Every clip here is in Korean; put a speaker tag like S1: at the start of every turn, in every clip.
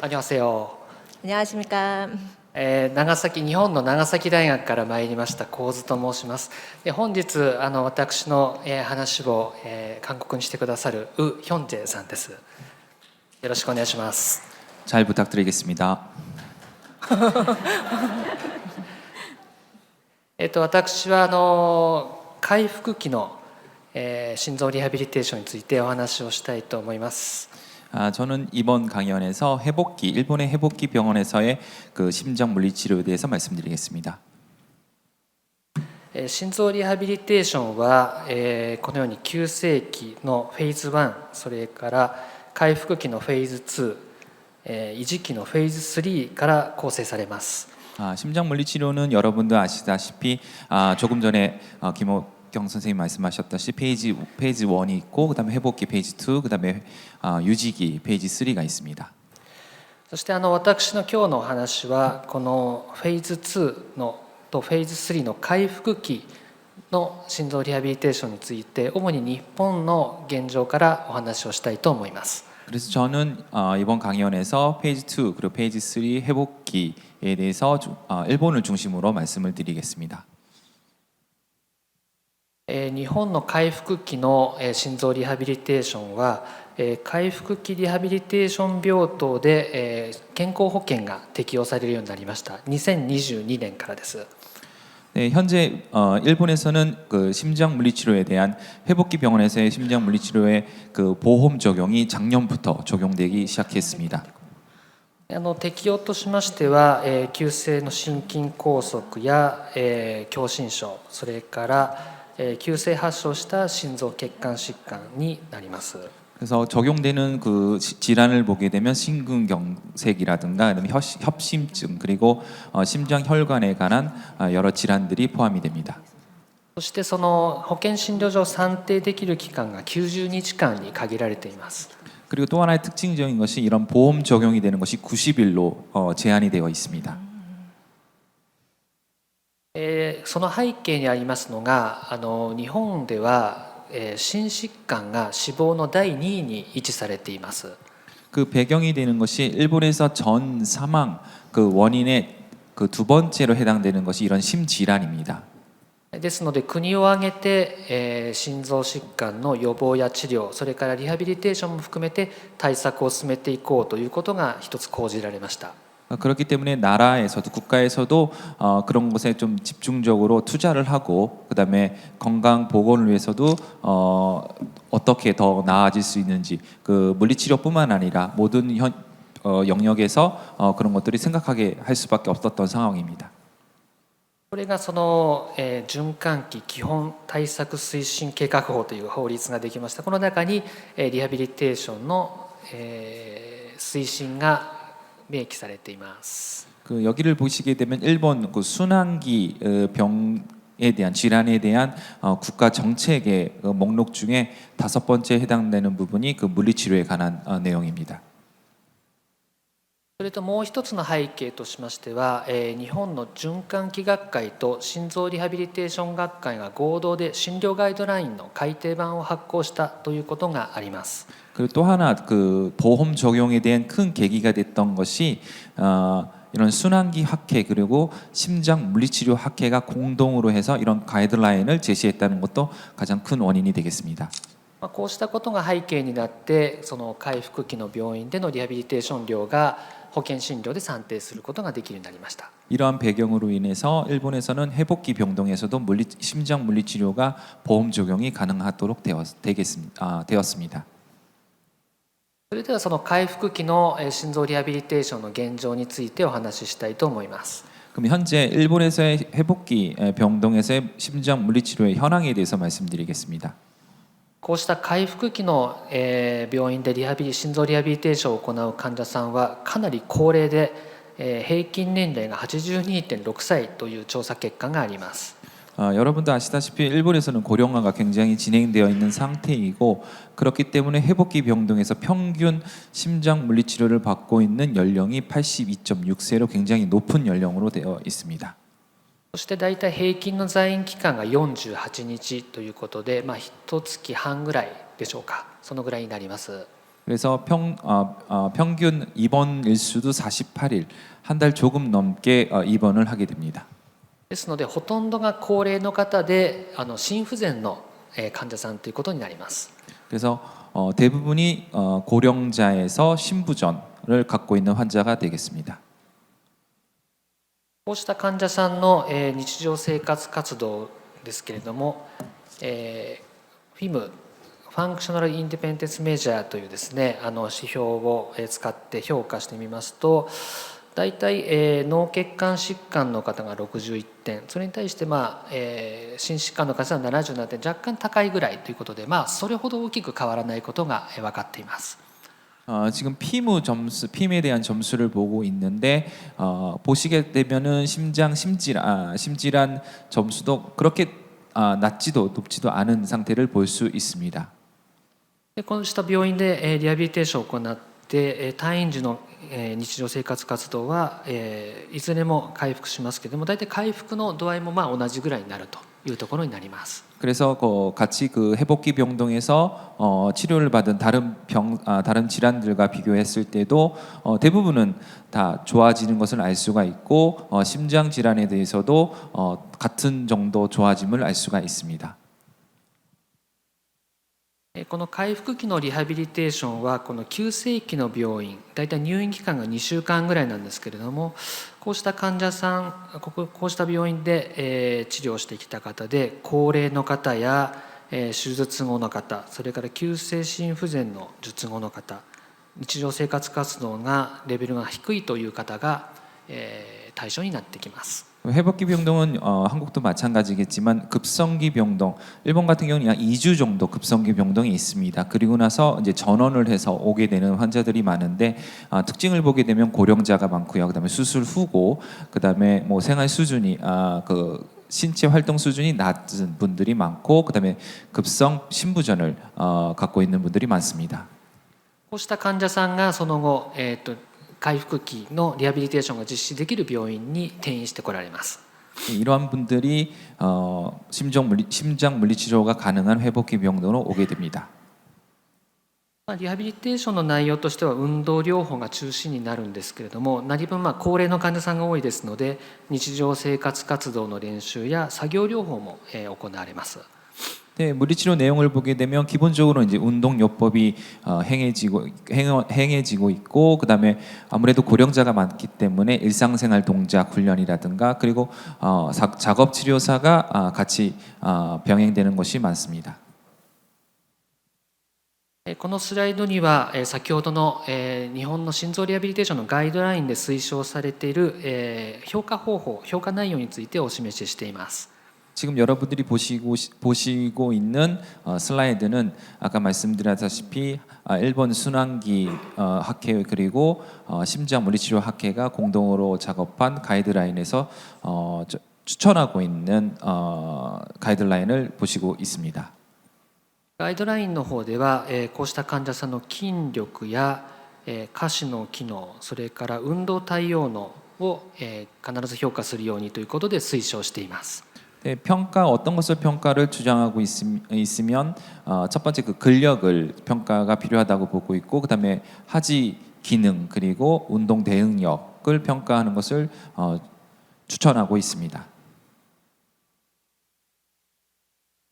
S1: 안녕하세요.
S2: 안녕하십니까.
S1: 長崎日本の長崎大学から参りました神津と申します。本日私の話を韓国にしてくださるウ・ヒョンジェさんです。よろしくお願いします。
S3: 잘 부탁드리겠습니다.
S1: 私は回復期の心臓リハビリテーションについてお話をしたいと思います。
S3: 저는 이번 강연에서 일본의 회복기 병원에서의 그 심장 물리 치료에 대해서 말씀드리겠습니다.
S1: 心臓リハビリテーションはこのように急性期のフェーズ1、それから回復期のフェーズ2、維持期のフェーズ3から構成されます。
S3: 심장 물리 치료는 여러분도 아시다시피 조금 전에 김옥경 선생님 말씀하셨듯이 페이지 1이 있고 그다음에 회복기 페이지 2, 그다음에 유지기 페이지 3가 있습니다.
S1: そして私の今日のお話はこのフェーズ2のとフェーズ3の回復期の心臓リハビリテーションについて主に日本の現状からお話をしたいと思います。
S3: 그래서 저는 이번 강연에서 페이지 2 그리고 페이지 3 회복기에 대해서 일본을 중심으로 말씀을 드리겠습니다.
S1: 日本の回復期の心臓リハビリテーションは回復期リハビリテーション病棟で健康保険が適用されるようになりました。2022年からです。
S3: 네, 현재 일본에서는 그 심장 물리 치료에 대한 회복기 병원에서의 심장 물리 치료의 그 보험 적용이 작년부터 적용되기 시작했습니다.
S1: 適用としましては急性の心筋梗塞や狭心症、それから急性発症した心臓血管疾患になります。
S3: 그래서 적용되는 그 질환을 보게 되면 심근경색이라든가 협심증 그리고 심장 혈관에 관한 여러 질환들이 포함이 됩니다.
S1: そしてその保険診療所算定できる期間が90日間に限られています。
S3: 그리고 또 하나의 특징적인 것이 이런 보험 적용이 되는 것이 90일로 제한이 되어 있습니다.
S1: その背景にありますのが日本では心疾患が死亡の第2位に位置されています。
S3: 그 배경이 되는 것이 일본에서 전 사망 그 원인의 그 두 번째로 해당되는 것이 이런 심질환입니다.
S1: ですので国を挙げて心臓疾患の予防や治療、それからリハビリテーションも含めて対策を進めていこうということが一つ講じられました。
S3: 그렇기 때문에 나라에서도 국가에서도 그런 것에 좀 집중적으로 투자를 하고 그다음에 건강 보건을 위해서도 어떻게 더 나아질 수 있는지 그 물리치료뿐만 아니라 모든 영역에서 그런 것들이 생각하게 할 수밖에 없었던 상황입니다.
S1: これがその循環器基本対策推進計画法という法律ができました。この中にリハビリテーションの推進が明記されています。
S3: 그 여기를 보시게 되면 일본 그 순환기 병에 대한 질환에 대한 국가 정책의 목록 중에 5번째 해당되는 부분이 그 물리치료에 관한 내용입니다.
S1: それともう一つの背景としましては日本の循環器学会と心臓リハビリテーション学会が合同で診療ガイドラインの改訂版を発行したということがあります。
S3: 그리고 또 하나 그 보험 적용에 대한 큰 계기가 됐던 것이 이런 순환기 학회 그리고 심장 물리치료 학회가 공동으로 해서 이런 가이드라인을 제시했다는 것도 가장 큰 원인이 되겠습니다.
S1: こうしたことが背景になってその回復期の病院でのリハビリテーション料が保険診療で算定することができるようになりました。
S3: 이러한 배경으로 인해서 일본에서는 회복기 병동에서도 심장 물리치료가 보험 적용이 가능하도록 되었습니다.
S1: それではその回復期の心臓リハビリテーションの現状についてお話ししたいと思います。
S3: 그럼 현재 일본에서의 회복기 병동에서의 심장 물리치료의 현황에 대해서 말씀드리겠습니다.
S1: こうした回復期の病院で心臓リハビリテーションを行う患者さんはかなり高齢で平均年齢が 82.6 歳という調査結果があります。
S3: 여러분도 아시다시피 일본에서는 고령화가 굉장히 진행되어 있는 상태이고 그렇기 때문에 회복기 병동에서 평균 심장 물리치료를 받고 있는 연령이 82.6세로 굉장히 높은 연령으로 되어 있습니다.
S1: そして大体平均の在院期間が48日ということで、1月半ぐらいでしょうか。そのぐらいになります。
S3: 그래서 평균 입원 일수도 48일, 한 달 조금 넘게 입원을 하게 됩니다.
S1: ですのでほとんどが高齢の方で心不全の患者さんということになります。
S3: 그래서 대부분이 고령자에서 심부전을 갖고 있는 환자가 되겠습니다.
S1: こうした患者さんの日常生活活動ですけれども、FIM ファンクショナルインディペンデンスメジャーというですね指標を使って評価してみますと、だいたい脳血管疾患の方が61点、それに対して心疾患の方は77点、若干高いぐらいということで、それほど大きく変わらないことが分かっています。
S3: 지금 피무 점수, 핌에 대한 점수를 보고 있는데 보시게 되면은 심질환 점수도 그렇게 낮지도 높지도 않은 상태를 볼 수 있습니다.
S1: でこうした病院でリハビリテーションを行って退院時の日常生活活動はいずれも回復しますけれども、大体回復の度合いも同じぐらいになるというところになります。
S3: 그래서 같이 그 회복기 병동에서 치료를 받은 다른 질환들과 비교했을 때도 대부분은 다 좋아지는 것을 알 수가 있고 심장 질환에 대해서도 같은 정도 좋아짐을 알 수가 있습니다.
S1: この回復期のリハビリテーションはこの急性期の病院、だいたい入院期間が2週間ぐらいなんですけれども、こうした患者さん、こうした病院で治療してきた方で高齢の方や手術後の方、それから急性心不全の術後の方、日常生活活動がレベルが低いという方が対象になってきます。
S3: 회복기 병동은 한국도 마찬가지겠지만 급성기 병동, 일본 같은 경우는 약 2주 정도 급성기 병동이 있습니다. 그리고 나서 이제 전원을 해서 오게 되는 환자들이 많은데 특징을 보게 되면 고령자가 많고요. 그다음에 수술 후고, 그다음에 뭐 생활 수준이 그 신체 활동 수준이 낮은 분들이 많고, 그다음에 급성 심부전을 갖고 있는 분들이 많습니다.
S1: こうした患者さんがその後回復期のリハビリテーションが実施できる病院に転院してこられます。
S3: 이러한 분들이 심장 물리 치료가 가능한 회복기 병동으로 오게 됩니다.
S1: リハビリテーションの内容としては運動療法が中心になるんですけれども、何分高齢の患者さんが多いですので、日常生活活動の練習や作業療法も行われます。
S3: 네, 물리치료 내용을 보게 되면 기본적으로 이제 운동요법이 행해지고 있고, 그다음에 아무래도 고령자가 많기 때문에 일상생활 동작 훈련이라든가 그리고 작업 치료사가 같이 병행되는 것이 많습니다.
S1: このスライドには先ほどの日本の心臓リハビリテーションのガイドラインで推奨されている評価方法、評価内容についてお示ししています。
S3: 지금 여러분들이 보시고 있는 슬라이드는 아까 말씀드렸다시피 일본 순환기 학회 그리고 심장 물리치료 학회가 공동으로 작업한 가이드라인에서 추천하고 있는 가이드라인을 보시고 있습니다.
S1: ガイドラインの方ではこうした患者さんの筋力や下肢の機能、それから運動対応能を必ず評価するようにということで推奨しています。
S3: 네, 어떤 것을 평가를 주장하고 있으면 첫 번째 그 근력을 평가가 필요하다고 보고 있고, 그다음에 하지 기능 그리고 운동 대응력을 평가하는 것을 추천하고 있습니다.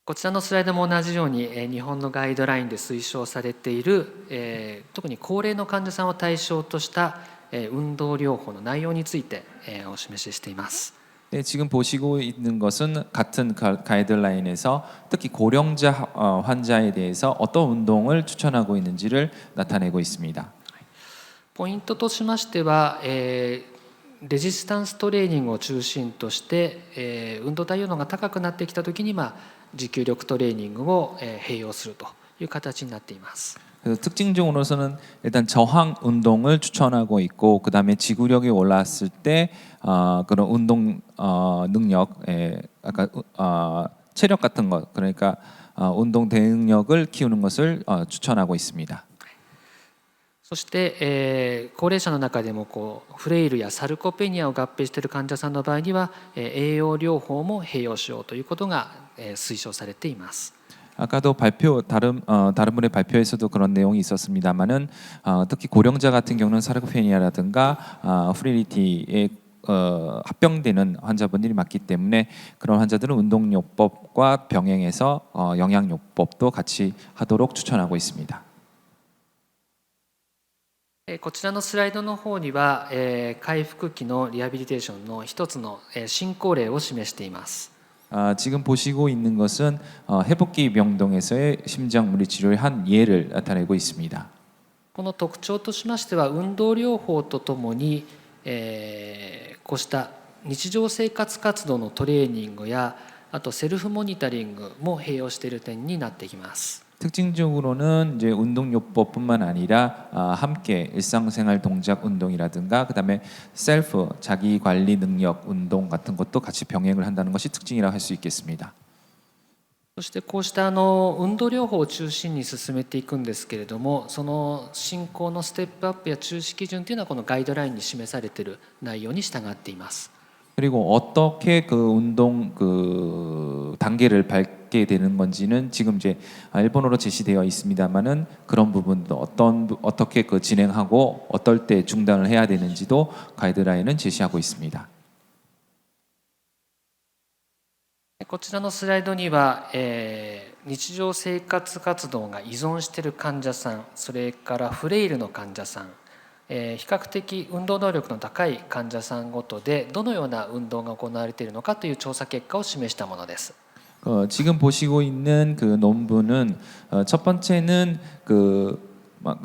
S1: こちらのスライドも同じように日本のガイドラインで推奨されている特に高齢の患者さんを対象とした運動療法の内容についてお示ししています。
S3: 네, 지금 보시고 있는 것은 같은 가이드라인에서 특히 고령자 환자에 대해서 어떤 운동을 추천하고 있는지를 나타내고 있습니다.
S1: ポイントとしましては、レジスタンストレーニングを中心として、運動対応能が高くなってきたときに、持久力トレーニングを併用するという形になっています。
S3: 그래서 특징적으로서는 일단 저항 운동을 추천하고 있고, 그다음에 지구력이 올랐을 때 그런 운동 능력, 아까 체력 같은 것, 그러니까 운동 대응력을 키우는 것을 추천하고 있습니다.
S1: そして、高齢者の中でもフレイルやサルコペニアを合併している患者さんの場合には、栄養療法も併用しようということが、推奨されています。
S3: 아까도 다른 분의 발표에서도 그런 내용이 있었습니다만은 특히 고령자 같은 경우는 사르코페니아라든가 프리리티에 합병되는 환자분들이 많기 때문에 그런 환자들은 운동요법과 병행해서 영양요법도 같이 하도록 추천하고 있습니다.
S1: こちらのスライドの方には、回復期のリハビリテーションの一つの、進行例を示しています。
S3: 지금 보시고 있는 것은 회복기 병동에서의 심장 물리 치료의 한 예를 나타내고 있습니다.
S1: この特徴としましては運動療法とともに、こうした日常生活活動のトレーニングやあとセルフモニタリングも併用している点になってきます。
S3: 특징적으로는 이제 운동요법뿐만 아니라 함께 일상생활 동작 운동이라든가 그다음에 셀프 자기 관리 능력 운동 같은 것도 같이 병행을 한다는 것이 특징이라고 할 수 있겠습니다.
S1: そしてこうした運動療法を中心に進めていくんですけれども、その進行のステップアップや中止基準というのはこのガイドラインに示されている内容に従っています。
S3: 그리고 어떻게 그 운동 그 단계를 밟게 되는 건지는 지금 이제 일본어로 제시되어 있습니다만은 그런 부분도 어떻게 그 진행하고 어떨 때 중단을 해야 되는지도 가이드라인은 제시하고 있습니다.
S1: こちらのスライドには、日常生活活動が依存している患者さん、それからフレイルの患者さん、比較的運動能力の高い患者さんごとでどのような運動が行われているのかという調査結果を示したものです。
S3: 지금 보시고 있는 그 논문은 첫 번째는 그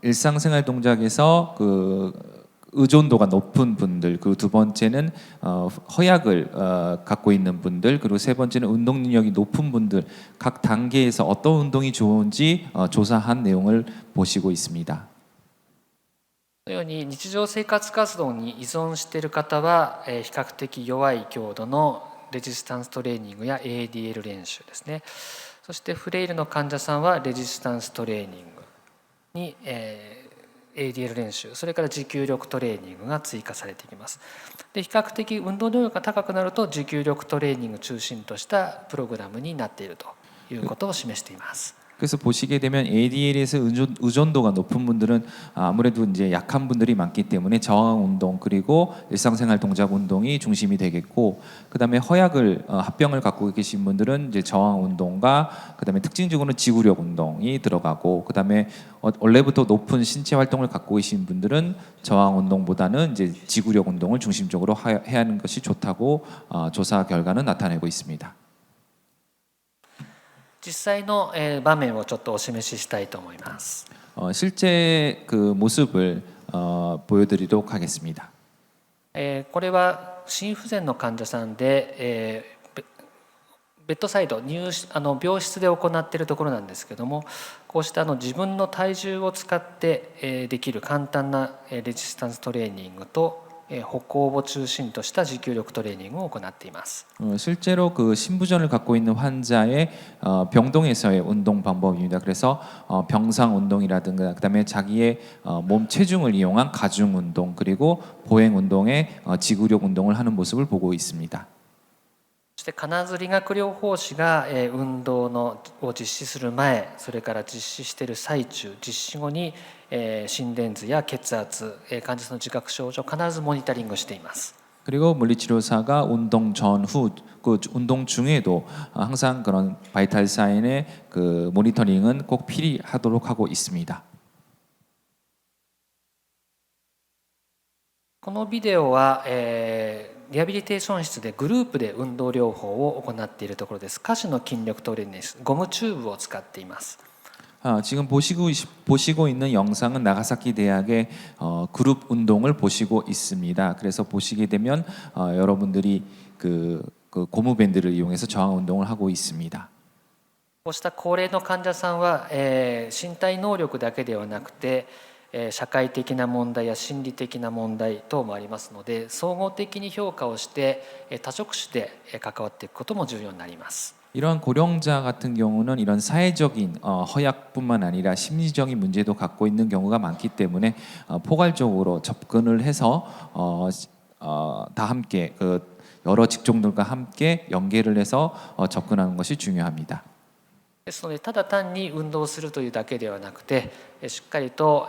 S3: 일상생활 동작에서 그 의존도가 높은 분들, 그 두 번째는 허약을 갖고 있는 분들, 그리고 세 번째는 운동 능력이 높은 분들 각 단계에서 어떤 운동이 좋은지 조사한 내용을 보시고 있습니다.
S1: このように日常生活活動に依存している方は比較的弱い強度のレジスタンストレーニングや ADL 練習ですね。そしてフレイルの患者さんはレジスタンストレーニングに、ADL 練習、それから持久力トレーニングが追加されていきます。で比較的運動能力が高くなると持久力トレーニング中心としたプログラムになっているということを示しています。
S3: 그래서 보시게 되면 ADL에서 의존도가 높은 분들은 아무래도 이제 약한 분들이 많기 때문에 저항 운동 그리고 일상생활 동작 운동이 중심이 되겠고, 그다음에 허약을 합병을 갖고 계신 분들은 이제 저항 운동과 그다음에 특징적으로는 지구력 운동이 들어가고, 그다음에 원래부터 높은 신체 활동을 갖고 계신 분들은 저항 운동보다는 이제 지구력 운동을 중심적으로 해야 하는 것이 좋다고 조사 결과는 나타내고 있습니다.
S1: 実際の場面をちょっとお示ししたいと思います。
S3: 실제 그 모습을 보여드리도록 하겠습니다.
S1: これは心不全の患者さんで、ベッドサイド病室で行っているところなんですけども、こうした自分の体重を使ってできる簡単なレジスタンストレーニングと歩行を中心とした持久力トレーニングを行っています。
S3: 실제로 그 신부전을 갖고 있는 환자의 병동에서의 운동 방법입니다. 그래서 병상 운동이라든가 그다음에 자기의 몸 체중을 이용한 가중 운동 그리고 보행 운동의 지구력 운동을 하는 모습을 보고 있습니다.
S1: そして金づり学療法士が運動を実施する前、それから実施している最中、実施後に心電図や血圧、患者さんの自覚症状を必ずモニタリングしています。
S3: 그리고 물리치료사가 운동 전후, 그 운동 중에도 항상 그런 바이탈 사인의 그 모니터링은 꼭 필히하도록 하고 있습니다.
S1: このビデオは、リハビリテーション室でグループで運動療法を行っているところです。下肢の筋力トレーニングです。ゴムチューブを使っています。
S3: 지금 보시고 있는 영상은 나가사키 대학의 그룹 운동을 보시고 있습니다. 그래서 보시게 되면 여러분들이 그 고무 밴드를 이용해서 저항 운동을 하고 있습니다.
S1: こうした高齢の患者さんは、身体能力だけではなくて社会的な問題や心理的な問題等もありますので、総合的に評価をして多職種で関わっていくことも重要になります。
S3: 이러한 고령자 같은 경우는 이런 사회적인 허약뿐만 아니라 심리적인 문제도 갖고 있는 경우가 많기 때문에 포괄적으로 접근을 해서 다 함께 여러 직종들과 함께 연계를 해서 접근하는 것이 중요합니다.
S1: ですのでただ単に運動するというだけではなくてしっかりと、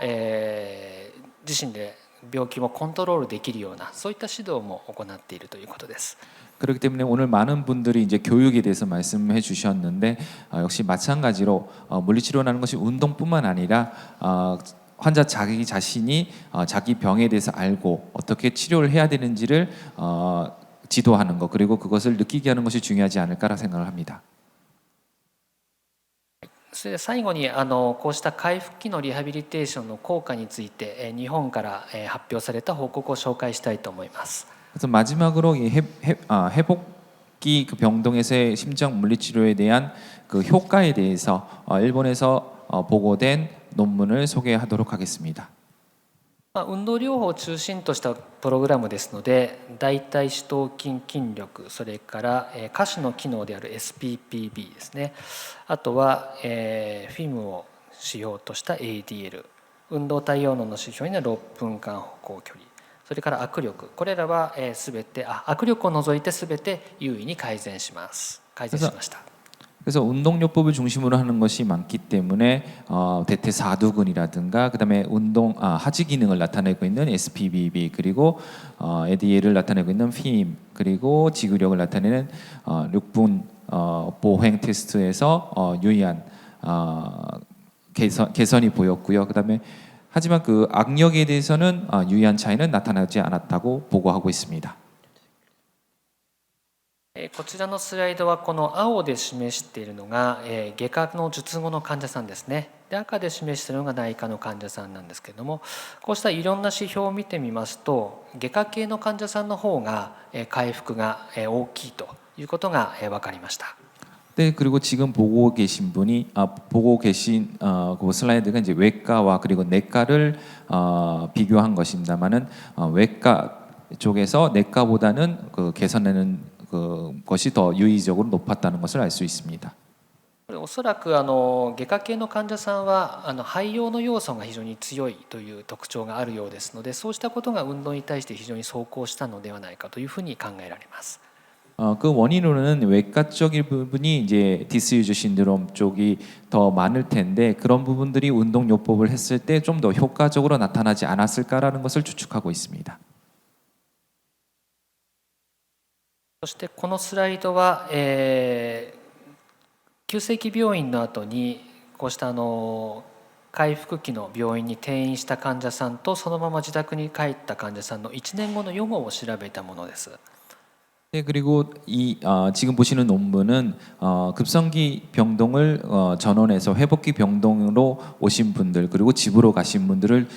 S1: 自身で病気もコントロールできるようなそういった指導も行っているということです。
S3: 그렇기 때문에 오늘 많은 분들이 이제 교육에 대해서 말씀해 주셨는데 역시 마찬가지로 물리치료라는 것이 운동뿐만 아니라 환자 자기 자신이 자기 병에 대해서 알고 어떻게 치료를 해야 되는지를 지도하는 것 그리고 그것을 느끼게 하는 것이 중요하지 않을까라 생각을 합니다.
S1: それで最後にこうした回復期のリハビリテーションの効果について日本から発表された報告を紹介したいと思います。
S3: 그래서 마지막으로 이 회복기 그 병동에서의 심장 물리치료에 대한 그 효과에 대해서 일본에서 보고된 논문을 소개하도록 하겠습니다.
S1: 運動療法を中心としたプログラムですので大腿四頭筋筋力それから下肢の機能である SPPB ですねあとはフィムを指標とした ADL 運動対応能の指標には6分間歩行距離それから握力これらは全て握力を除いて全て優位に改善しました。
S3: 그래서 운동요법을 중심으로 하는 것이 많기 때문에 대퇴사두근이라든가 그다음에 하지 기능을 나타내고 있는 SPBB 그리고 ADL을 나타내고 있는 FIM 그리고 지구력을 나타내는 6분 보행 테스트에서 유의한 개선이 보였고요. 그다음에 하지만 그 악력에 대해서는 유의한 차이는 나타나지 않았다고 보고하고 있습니다.
S1: こちらのスライドはこの青で示しているのが外科の術後の患者さんですね。で赤で示しているのが内科の患者さんなんですけれどもこうしたいろんな指標を見てみますと外科系の患者さんの方が回復が大きいということが分かりました。
S3: 네, 그리고 지금 보고 계신 그 슬라이드가 이제 외과와 그리고 내과를 비교한 것입니다만은 외과 쪽에서 내과보다는 그 개선되는 것이 더 유의적으로 높았다는 것을 알 수 있습니다.
S1: おそらく外科系の患者さんは肺葉の要素が非常に強いという特徴があるようですのでそうしたことが運動に対して非常に奏功したのではないかというふうに考えられます。
S3: 그 원인으로는 외과 쪽의 부분이 이제 디스유즈 신드롬 쪽이 더 많을 텐데 그런 부분들이 운동요법을 했을 때 좀 더 효과적으로 나타나지 않았을까라는 것을 추측하고 있습니다.
S1: そしてこのスライドは、急性期病院の後にこうした回復期の病院に転院した患者さんとそのまま自宅に帰った患者さんの1年後の予後を調べたものです。
S3: 네, 그리고 지금 보시는 논문은 급성기 병동을 전원해서 회복기 병동으로 오신 분들 그리고 집으로 가신 분들을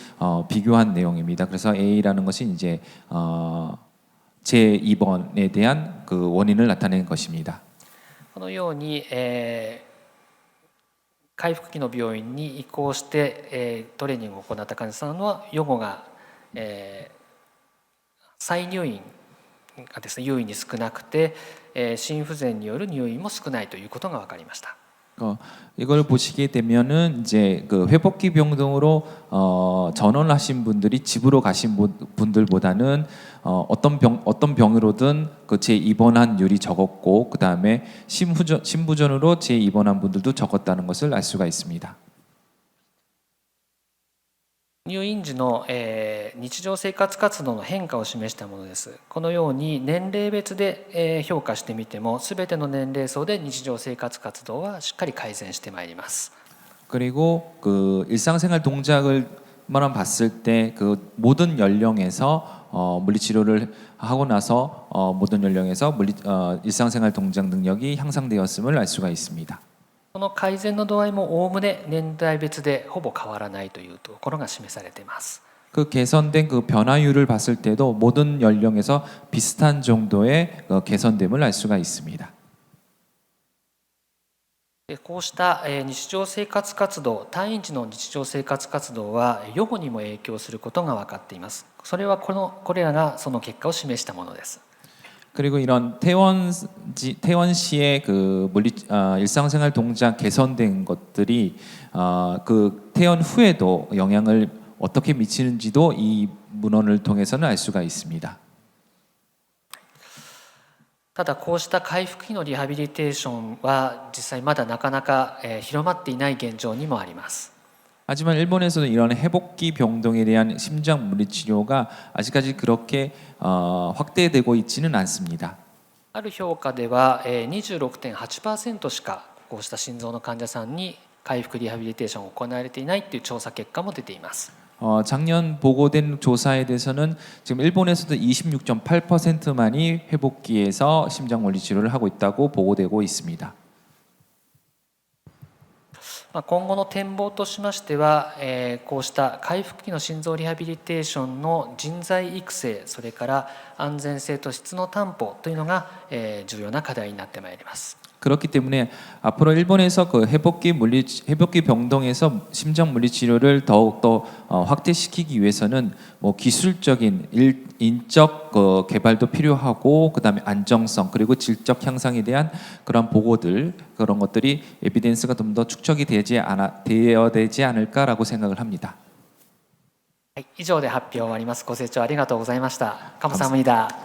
S3: 비교한 내용입니다. 그래서 A라는 것이 이제 재입원에 대한 그 원인을 나타낸 것입니다.
S1: このように、回復期の病院に移行して、トレーニングを行った患者さんの予後が、再入院がですね優位に少なくて、心不全による入院も少ないということが分かりました。
S3: 이걸 보시게 되면은 이제 그 회복기 병동으로 전원하신 분들이 집으로 가신 분들보다는 어떤 병으로든 그 재입원한율이 적었고 그 다음에 심부전으로 재입원한 분들도 적었다는 것을 알 수가 있습니다.
S1: 入院時の、日常生活活動の変化を示したものです。このように年齢別で、評価してみてもすべての年齢層で日常生活活動はしっかり改善してまいります。
S3: 그리고 그 일상생활 동작을만 봤을 때 그 모든 연령에서 물리치료를 하고 나서 모든 연령에서 일상생활 동작 능력이 향상되었음을 알 수가 있습니다.
S1: この改善の度合いもおおむね年代別でほぼ変わらないというところが示されています。
S3: 그 개선된 그 변화율을 봤을 때도 모든 연령에서 비슷한 정도의 개선됨을 알 수가 있습니다.
S1: こうした日常生活活動、退院時の日常生活活動は予後にも影響することが分かっています。それはこれらがその結果を示したものです。
S3: 그리고 이런 퇴원 시의 그 일상생활 동작 개선된 것들이 그 퇴원 후에도 영향을 어떻게 미치는지도 이 문헌을 통해서는 알 수가 있습니다.
S1: ただこうした回復期のリハビリテーションは実際まだなかなか広まっていない現状にもあります。
S3: 하지만 일본에서는 이런 회복기 병동에 대한 심장 물리 치료가 아직까지 그렇게 확대되고 있지는 않습니다.
S1: ある評価では 26.8% しかこうした心臓の患者さんに回復リハビリテーションが行われていないという調査結果も出ています。
S3: 작년 보고된 조사에 대해서는 지금 일본에서도 26.8%만이 회복기에서 심장 물리 치료를 하고 있다고 보고되고 있습니다.
S1: 今後の展望としましては、こうした回復期の心臓リハビリテーションの人材育成、それから安全性と質の担保というのが、重要な課題になってまいります。
S3: 그렇기 때문에 앞으로 일본에서 그 회복기 병동에서 심장 물리 치료를 더욱 더 확대시키기 위해서는 뭐 기술적인 인적 개발도 필요하고 그다음에 안정성 그리고 질적 향상에 대한 그런 보고들 그런 것들이 에비던스가 좀 더 축적이 되어야 되지 않을까라고 생각을 합니다.
S1: はい、以上で発表を終わります。ご清聴ありがとうございました。감사합니다。